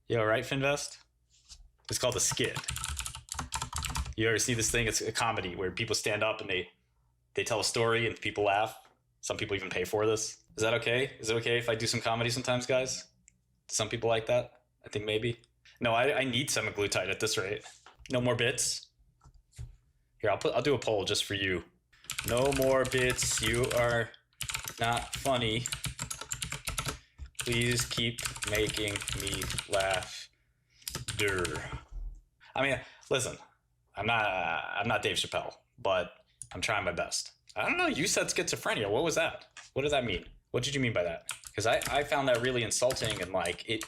You alright, Finvest? It's called a skit. You ever see this thing? It's a comedy where people stand up and they tell a story and people laugh. Some people even pay for this. Is that okay? Is it okay if I do some comedy sometimes, guys? Do some people like that? I think maybe. No, I need semaglutide at this rate. No more bits. Here, I'll do a poll just for you. No more bits. You are not funny. Please keep making me laugh. Durr. I mean, listen, I'm not Dave Chappelle, but I'm trying my best. I don't know. You said schizophrenia. What was that? What does that mean? What did you mean by that? Because I found that really insulting, and like it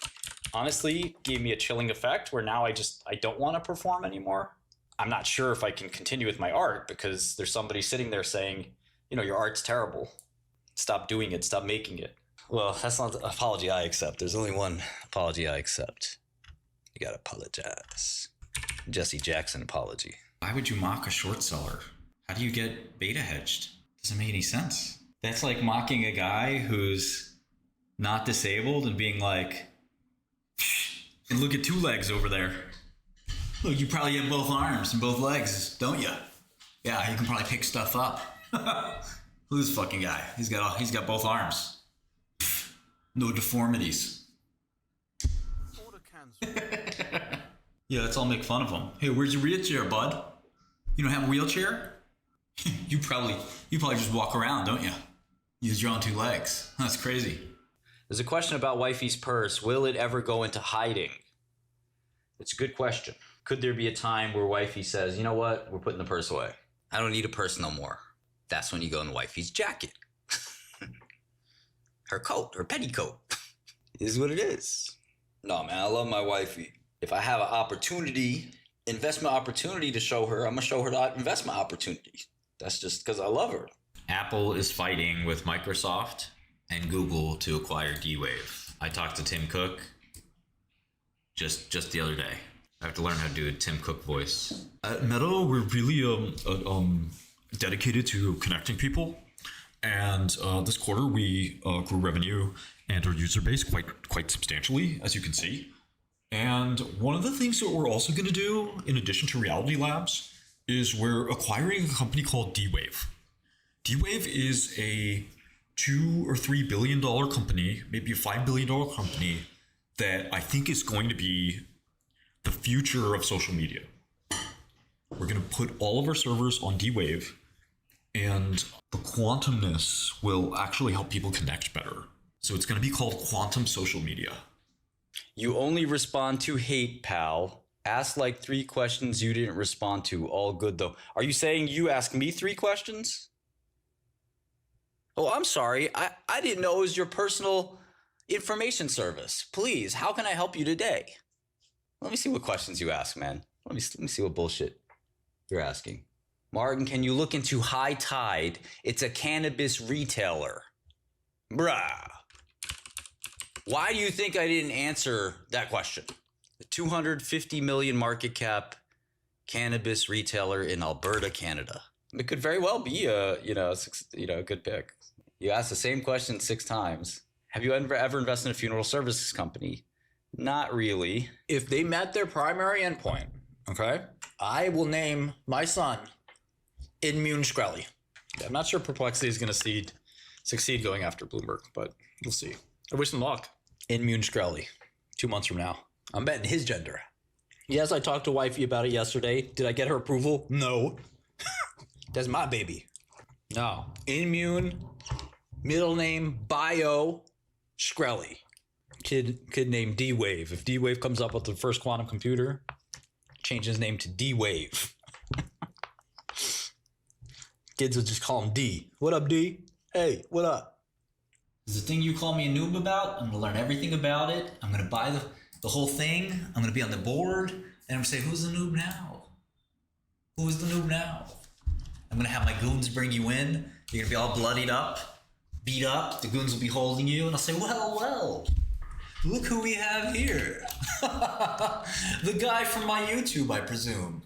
honestly gave me a chilling effect where now I don't want to perform anymore. I'm not sure if I can continue with my art because there's somebody sitting there saying, you know, your art's terrible. Stop doing it. Stop making it. Well, that's not the apology I accept. There's only one apology I accept. You gotta apologize. Jesse Jackson apology. Why would you mock a short seller? How do you get beta hedged? Doesn't make any sense. That's like mocking a guy who's not disabled and being like, and look at two legs over there. Look, you probably have both arms and both legs, don't you? Yeah, you can probably pick stuff up. Who's this fucking guy? He's got both arms. No deformities. Yeah, let's all make fun of him. Hey, where's your wheelchair, bud? You don't have a wheelchair? You probably just walk around, don't you? Use your own two legs. That's crazy. There's a question about wifey's purse. Will it ever go into hiding? It's a good question. Could there be a time where wifey says, you know what? We're putting the purse away. I don't need a purse no more. That's when you go in wifey's jacket. Her coat, her petticoat. It is what it is. No, man, I love my wifey. If I have an opportunity, investment opportunity to show her, I'm going to show her the investment opportunity. That's just because I love her. Apple is fighting with Microsoft and Google to acquire dwave. I talked to Tim Cook just the other day. I have to learn how to do a Tim Cook voice. At Meta, we're really dedicated to connecting people. And this quarter, we grew revenue and our user base quite substantially, as you can see. And one of the things that we're also going to do, in addition to Reality Labs, is we're acquiring a company called dwave. dwave is a $2 or $3 billion company, maybe a $5 billion company that I think is going to be the future of social media. We're going to put all of our servers on dwave, and the quantumness will actually help people connect better. So it's going to be called quantum social media. You only respond to hate, pal. Ask like 3 questions you didn't respond to. All good, though. Are you saying you asked me 3 questions? Oh, I'm sorry. I didn't know it was your personal information service. Please, how can I help you today? Let me see what questions you ask, man. Let me see what bullshit you're asking. Martin, can you look into High Tide? It's a cannabis retailer. Bruh. Why do you think I didn't answer that question? The 250 million market cap cannabis retailer in Alberta, Canada. It could very well be a good pick. You asked the same question 6 times. Have you ever invested in a funeral services company? Not really. If they met their primary endpoint, okay, I will name my son Inmune Shkreli. I'm not sure Perplexity is going to succeed going after Bloomberg, but we'll see. I wish them luck. Inmune Shkreli, 2 months from now. I'm betting his gender. Yes, I talked to wifey about it yesterday. Did I get her approval? No. That's my baby. No. Inmune, middle name, bio, Shkreli. Kid named dwave. If dwave comes up with the first quantum computer, change his name to dwave. Kids will just call him D. What up, D? Hey, what up? Is the thing you call me a noob about? I'm going to learn everything about it. I'm going to buy the whole thing. I'm going to be on the board. And I'm going to say, who's the noob now? Who's the noob now? I'm going to have my goons bring you in. You're going to be all bloodied up, beat up. The goons will be holding you. And I'll say, well, look who we have here. The guy from my YouTube, I presume.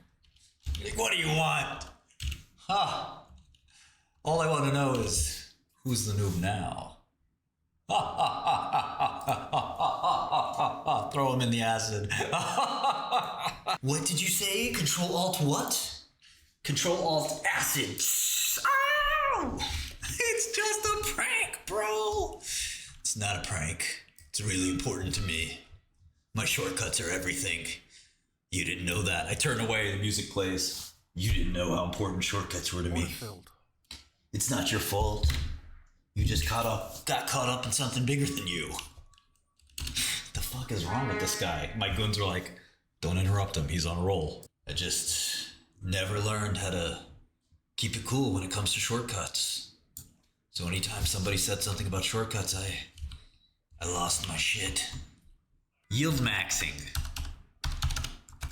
You're like, what do you want? Huh. All I want to know is, who's the noob now? throw him in the acid. What did you say? Control Alt what? Control Alt acid. Ow! It's just a prank, bro. It's not a prank. It's really important to me. My shortcuts are everything. You didn't know that. I turn away, the music plays. You didn't know how important shortcuts were to me. It's not your fault. You just got caught up in something bigger than you. What the fuck is wrong with this guy? My goons were like, don't interrupt him, he's on a roll. I just never learned how to keep it cool when it comes to shortcuts. So anytime somebody said something about shortcuts, I lost my shit. Yield maxing.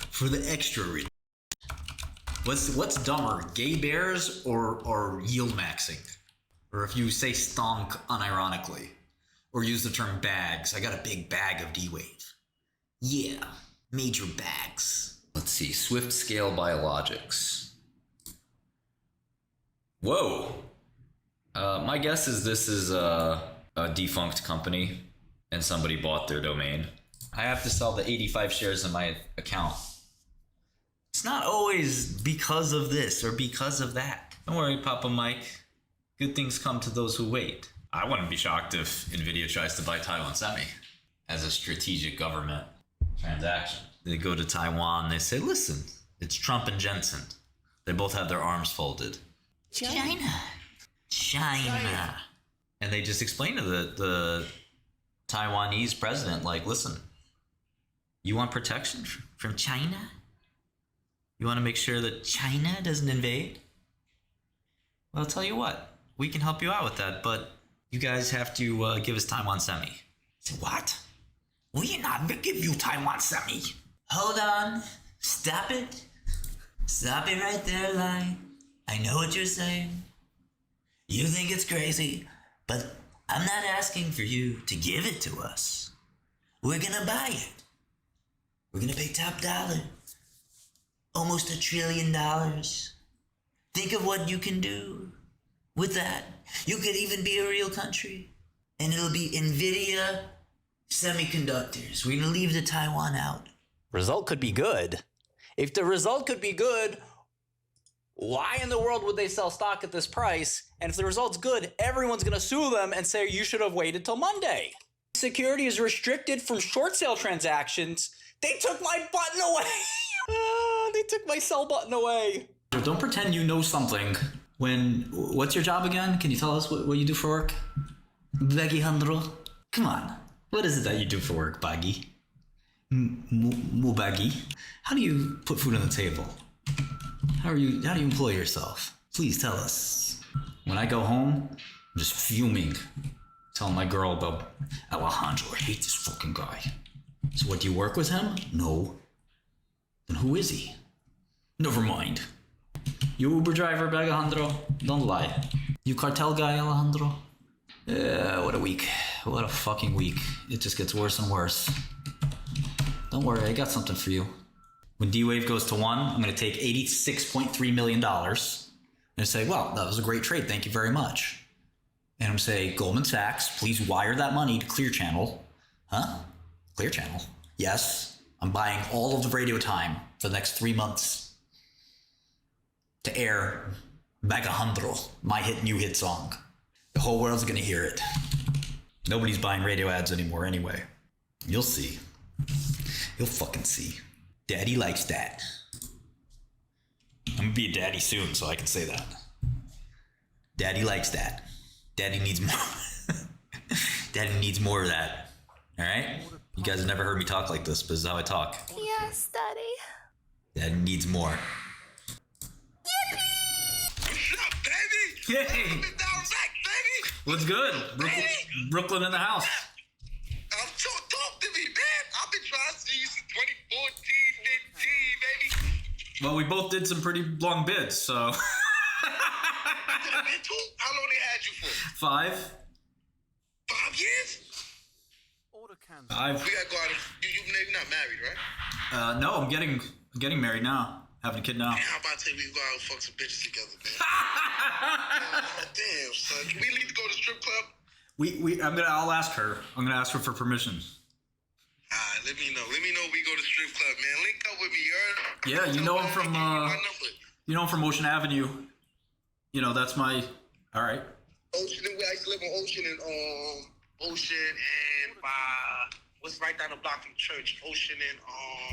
For the extra reason. What's dumber, gay bears or yield maxing? Or if you say stonk unironically, or use the term bags. I got a big bag of D-Wave. Yeah, major bags. Let's see, Swift Scale Biologics. Whoa. My guess is this is a defunct company and somebody bought their domain. I have to sell the 85 shares in my account. It's not always because of this or because of that. Don't worry, Papa Mike. Good things come to those who wait. I wouldn't be shocked if NVIDIA tries to buy Taiwan Semi as a strategic government transaction. They go to Taiwan, they say, listen, it's Trump and Jensen. They both have their arms folded. China. And they just explain to the Taiwanese president, like, listen, you want protection from China? You want to make sure that China doesn't invade? Well, I'll tell you what, we can help you out with that, but you guys have to give us Taiwan Semi. I said, what? We're not gonna give you Taiwan Semi. Hold on, stop it. Stop it right there, Line. I know what you're saying. You think it's crazy, but I'm not asking for you to give it to us. We're gonna buy it. We're gonna pay top dollar. Almost $1 trillion. Think of what you can do with that. You could even be a real country. And it'll be NVIDIA semiconductors. We're gonna leave the Taiwan out. Result could be good. If the result could be good, why in the world would they sell stock at this price? And if the result's good, everyone's gonna sue them and say you should have waited till Monday. Security is restricted from short sale transactions. They took my button away. They took my sell button away. Don't pretend you know something. What's your job again? Can you tell us what you do for work? Baggiejandro? Come on. What is it that you do for work, Baggy? Baggy? How do you put food on the table? How do you employ yourself? Please tell us. When I go home, I'm just fuming. Telling my girl about Alejandro. I hate this fucking guy. So what, do you work with him? No. Then who is he? Never mind. You Uber driver, Baggiejandro? Don't lie. You cartel guy, Alejandro? What a week. What a fucking week. It just gets worse and worse. Don't worry, I got something for you. When D-Wave goes to 1, I'm going to take $86.3 million and say, well, that was a great trade. Thank you very much. And I'm going to say, Goldman Sachs, please wire that money to Clear Channel. Huh? Clear Channel? Yes. I'm buying all of the radio time for the next 3 months to air Baggiejandro, my new hit song. The whole world's gonna hear it. Nobody's buying radio ads anymore anyway. You'll see. You'll fucking see. Daddy likes that. I'm gonna be a daddy soon, so I can say that. Daddy likes that. Daddy needs more. Daddy needs more of that. All right? You guys have never heard me talk like this, but this is how I talk. Yes, Daddy. Daddy needs more. What's up, baby? Hey! Coming direct, baby! What's good? Brooklyn in the house. Talk to me, man. I've been trying to see you since 2014, 15, baby. Well, we both did some pretty long bids, so. How long they had you for? 5. 5 years? We gotta go out. You're not married, right? No, I'm getting married now. Having a kid now. Man, how about I tell you we can go out and fuck some bitches together, man? Damn, son. Can we leave to go to the strip club? I'll ask her. I'm gonna ask her for permission. Let me know. Let me know when we go to strip club, man. Link up with me, you heard? Yeah, you know him from Ocean Avenue. You know, that's my. All right. Ocean, and I used to live on Ocean and what's right down the block from church? Ocean and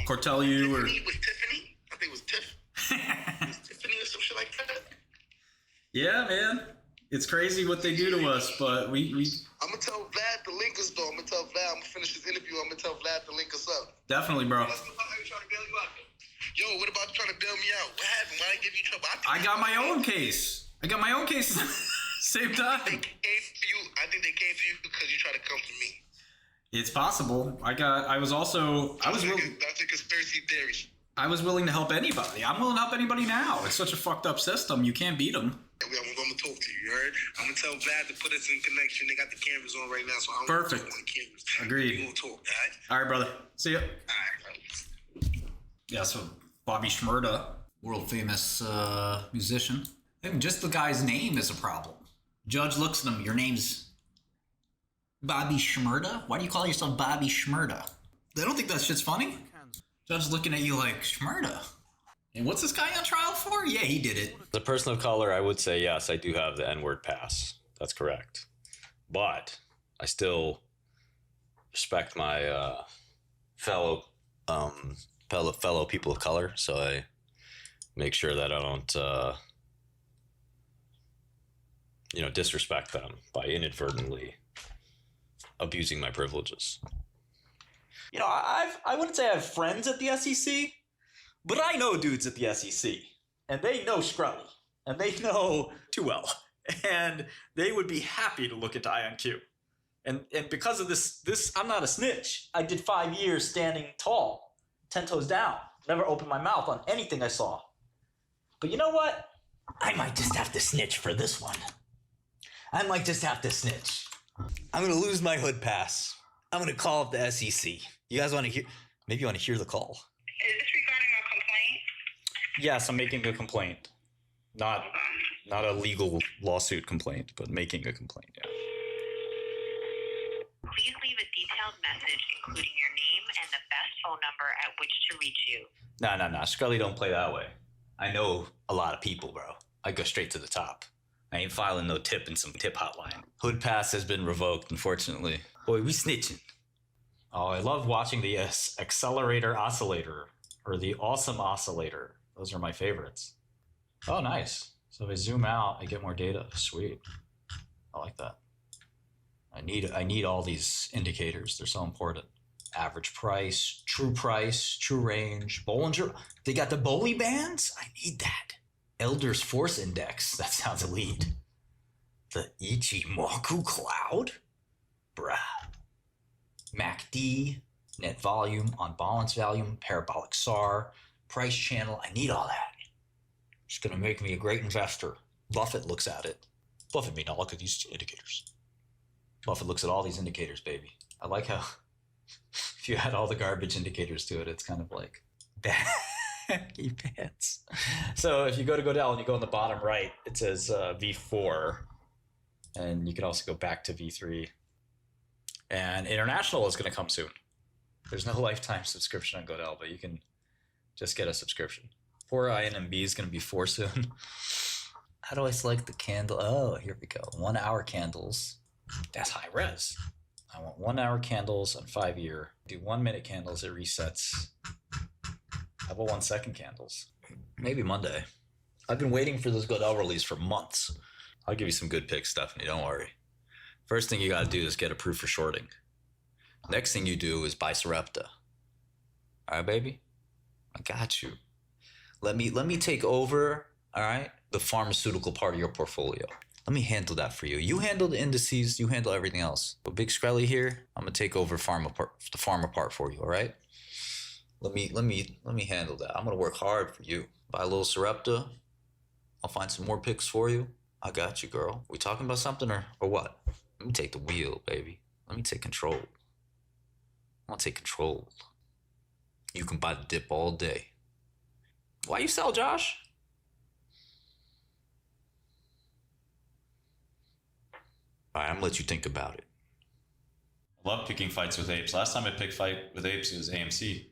𝗥𝗘𝗢𝗢 or Tiffany? Was Tiffany? I think it was Tiff. It was Tiffany or some shit like that. Yeah, man. It's crazy what they do to us, but we I'm gonna tell Vlad to link us though. I'm gonna finish this interview. I'm gonna tell Vlad to link us up. definitely, bro. Yo, what about trying to bail me out? What happened? Why did I give you trouble? I got my own case. Same time. They came for you. I think they came for you because you tried to come for me. It's possible. I was That's a conspiracy theory. I was willing to help anybody. I'm willing to help anybody now. It's such a fucked up system. You can't beat them. I'm gonna talk to you, you heard? I'm gonna tell Vlad to put us in connection. They got the cameras on right now, so I'm Perfect. on the cameras. Agreed. We gonna talk, alright? All right, brother. See ya. Alright. Yeah, so 𝗏𝗏𝗏𝗏, world famous musician. I mean, just the guy's name is a problem. Judge looks at him. Your name's 𝗏𝗏𝗏𝗏𝗏? Why do you call yourself 𝗏𝗏𝗏𝗏𝗏? They don't think that shit's funny. Judge looking at you like, 𝗏𝗏𝗏𝗏𝗏? And what's this guy on trial for? Yeah, he did it. As a person of color, I would say yes, I do have the N-word pass. That's correct. But I still respect my fellow people of color, so I make sure that I don't disrespect them by inadvertently abusing my privileges. You know, I wouldn't say I have friends at the SEC, but I know dudes at the SEC, and they know Shkreli, and they know too well, and they would be happy to look into IonQ. And because of this, I'm not a snitch. I did 5 years standing tall, 10 toes down, never opened my mouth on anything I saw. But you know what? I might just have to snitch for this one. I might just have to snitch. I'm gonna lose my hood pass. I'm gonna call up the SEC. You guys want to hear? Maybe you want to hear the call. Is this regarding a complaint? Yes, I'm making a complaint. Not a legal lawsuit complaint, but making a complaint. Yeah. Please leave a detailed message, including your name and the best phone number at which to reach you. No. Shkreli don't play that way. I know a lot of people, bro. I go straight to the top. I ain't filing no tip in some tip hotline. Hood pass has been revoked, unfortunately. Boy, we snitching. Oh, I love watching the accelerator oscillator or the awesome oscillator. Those are my favorites. Oh, nice. So if I zoom out, I get more data. Sweet. I like that. I need all these indicators. They're so important. Average price, true range, Bollinger. They got the Bolly bands? I need that. Elder's Force Index. That sounds elite. The Ichimoku Cloud? Bruh. MACD, net volume, on balance volume, parabolic SAR, price channel. I need all that. It's going to make me a great investor. Buffett looks at it. Buffett may not look at these indicators. Buffett looks at all these indicators, baby. I like how if you add all the garbage indicators to it, it's kind of like baggy pants. So if you go to Godel and you go on the bottom right, it says V4. And you can also go back to V3. And International is going to come soon. There's no lifetime subscription on Godel, but you can just get a subscription. 4 INMB is going to be 4 soon. How do I select the candle? Oh, here we go. 1 hour candles. That's high res. I want 1 hour candles on 5 year. Do 1 minute candles, it resets. How about 1 second candles? Maybe Monday. I've been waiting for this Godel release for months. I'll give you some good picks, Stephanie, don't worry. First thing you gotta do is get approved for shorting. Next thing you do is buy Sarepta. All right, baby? I got you. Let me take over, all right, the pharmaceutical part of your portfolio. Let me handle that for you. You handle the indices, you handle everything else. But Big Shkreli here, I'm gonna take over the pharma part for you, all right? Let me handle that. I'm gonna work hard for you. Buy a little Sarepta. I'll find some more picks for you. I got you, girl. We talking about something or what? Let me take the wheel, baby. Let me take control. I want to take control. You can buy the dip all day. Why you sell, Josh? All right, I'm gonna let you think about it. I love picking fights with apes. Last time I picked fight with apes, it was AMC.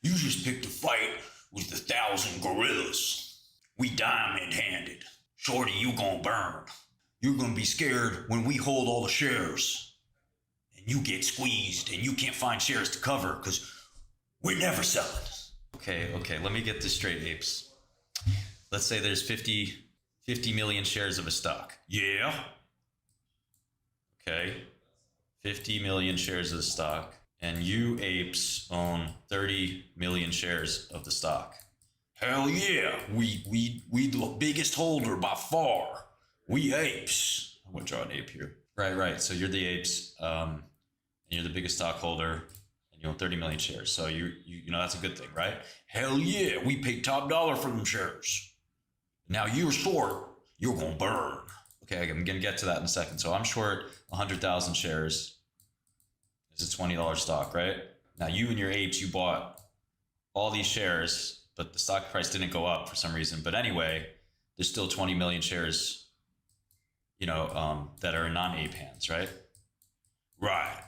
You just picked a fight with the 1,000 gorillas. We diamond-handed. Shorty, you gonna burn. You're gonna be scared when we hold all the shares. And you get squeezed and you can't find shares to cover because we're never selling. Okay, let me get this straight, apes. Let's say there's 50 million shares of a stock. Yeah? Okay. 50 million shares of the stock. And you apes own 30 million shares of the stock. Hell yeah. We the biggest holder by far. We apes. I'm gonna draw an ape here. Right. So you're the apes, and you're the biggest stockholder, and you own 30 million shares. So you know that's a good thing, right? Hell yeah. We paid top dollar for them shares. Now you're short. You're gonna burn. Okay, I'm gonna get to that in a second. So I'm short 100,000 shares. It's a $20 stock, right? Now you and your apes, you bought all these shares, but the stock price didn't go up for some reason. But anyway, there's still 20 million shares, that are in non-ape hands, right? Right.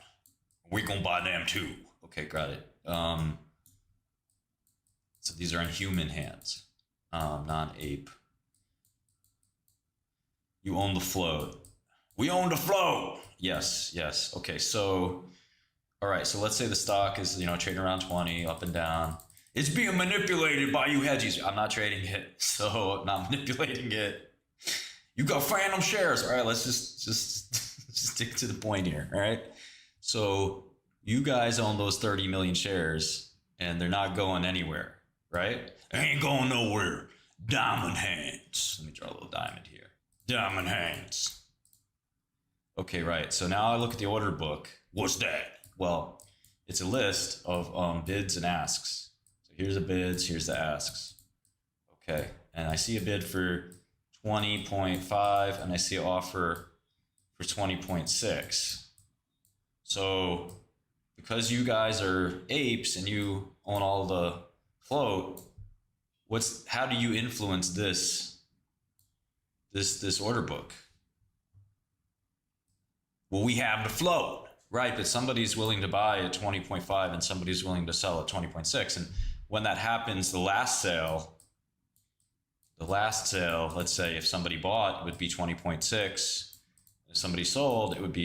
We're gonna buy them too. Okay, got it. So these are in human hands, non-ape. You own the float. We own the float. Yes. Okay, so, all right, so let's say the stock is, trading around 20, up and down. It's being manipulated by you hedgies. I'm not trading it, so I'm not manipulating it. You got phantom shares. All right, let's just stick to the point here, all right? So you guys own those 30 million shares, and they're not going anywhere, right? Ain't going nowhere. Diamond hands. Let me draw a little diamond here. Diamond hands. Okay, right. So now I look at the order book. What's that? Well, it's a list of bids and asks. So here's the bids, here's the asks. Okay, and I see a bid for 20.5 and I see an offer for 20.6. So because you guys are apes and you own all the float, how do you influence this order book? Well, we have the float. Right, but somebody's willing to buy at 20.5 and somebody's willing to sell at 20.6. And when that happens, the last sale, let's say if somebody bought, it would be 20.6. If somebody sold, it would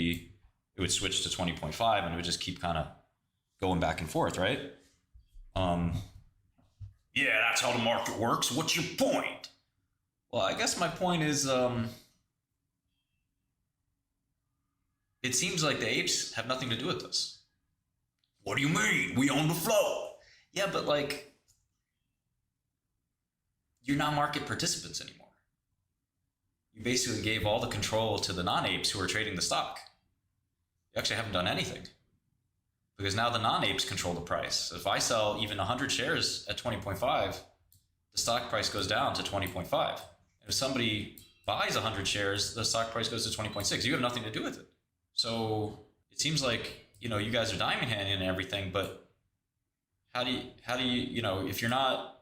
switch to 20.5 and it would just keep kind of going back and forth, right? Yeah, that's how the market works. What's your point? Well, I guess my point is, it seems like the apes have nothing to do with this. What do you mean? We own the float. Yeah, but you're not market participants anymore. You basically gave all the control to the non-apes who are trading the stock. You actually haven't done anything. Because now the non-apes control the price. If I sell even 100 shares at 20.5, the stock price goes down to 20.5. And if somebody buys 100 shares, the stock price goes to 20.6. You have nothing to do with it. So it seems like, you guys are diamond handing and everything, but how do you, if you're not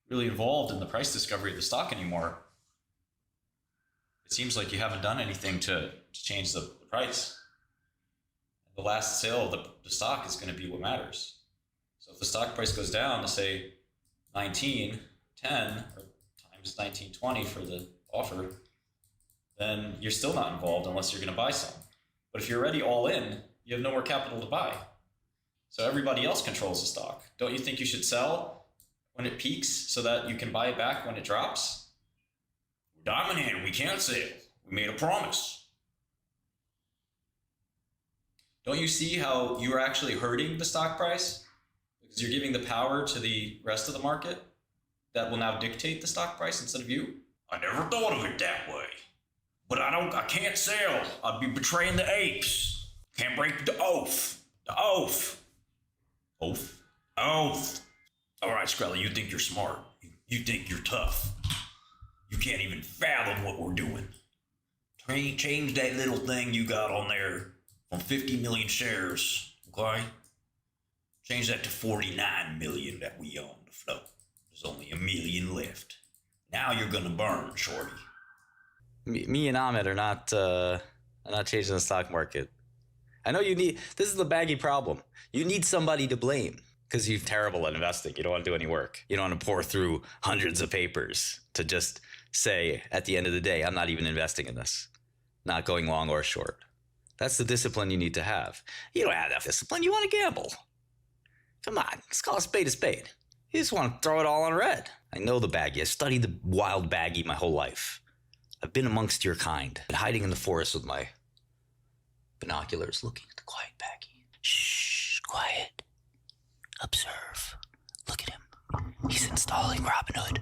really involved in the price discovery of the stock anymore, it seems like you haven't done anything to change the price. The last sale of the stock is going to be what matters. So if the stock price goes down to say 19.10 or times 19.20 for the offer, then you're still not involved unless you're going to buy some. But if you're already all in, you have no more capital to buy. So everybody else controls the stock. Don't you think you should sell when it peaks so that you can buy it back when it drops? We're diamond hand. We can't sell. We made a promise. Don't you see how you're actually hurting the stock price? Because you're giving the power to the rest of the market that will now dictate the stock price instead of you? I never thought of it that way. But I can't sell. I'd be betraying the apes. Can't break the oath. The oath. Oath? Oath. All right, Shkreli, you think you're smart. You think you're tough. You can't even fathom what we're doing. Change that little thing you got on there from 50 million shares, okay? Change that to 49 million that we own the float. There's only 1 million left. Now you're gonna burn, shorty. Me and 𝗦𝗏𝗏 are not changing the stock market. I know you need, this is the baggy problem. You need somebody to blame because you're terrible at investing. You don't want to do any work. You don't want to pour through hundreds of papers to just say at the end of the day, I'm not even investing in this. Not going long or short. That's the discipline you need to have. You don't have that discipline. You want to gamble. Come on, let's call a spade a spade. You just want to throw it all on red. I know the baggy. I studied the wild baggy my whole life. I've been amongst your kind. Been hiding in the forest with my binoculars looking at the quiet baggy. Shh, quiet. Observe. Look at him. He's installing 𝗏𝗏𝗏𝗏.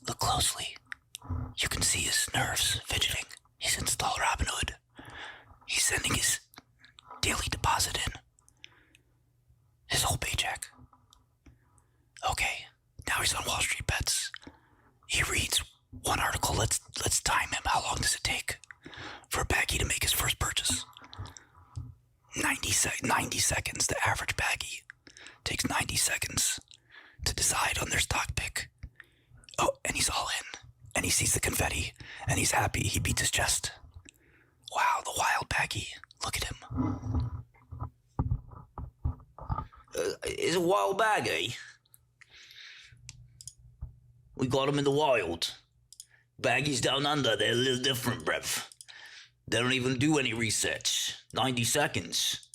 Look closely. You can see his nerves fidgeting. He's installed 𝗏𝗏𝗏𝗏. He's sending his daily deposit in. His whole paycheck. Okay, now he's on Wall Street Bets. He reads one article. Let's time him. How long does it take for a baggy to make his first purchase? 90 seconds. The average baggy takes 90 seconds to decide on their stock pick. Oh, and he's all in. And he sees the confetti. And he's happy. He beats his chest. Wow, the wild baggy. Look at him. It's a wild baggy. We got him in the wild. Baggies down under, they're a little different, bruv. They don't even do any research. 90 seconds.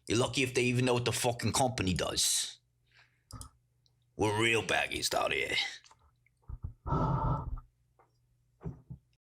You're lucky if they even know what the fucking company does. We're real baggies down here.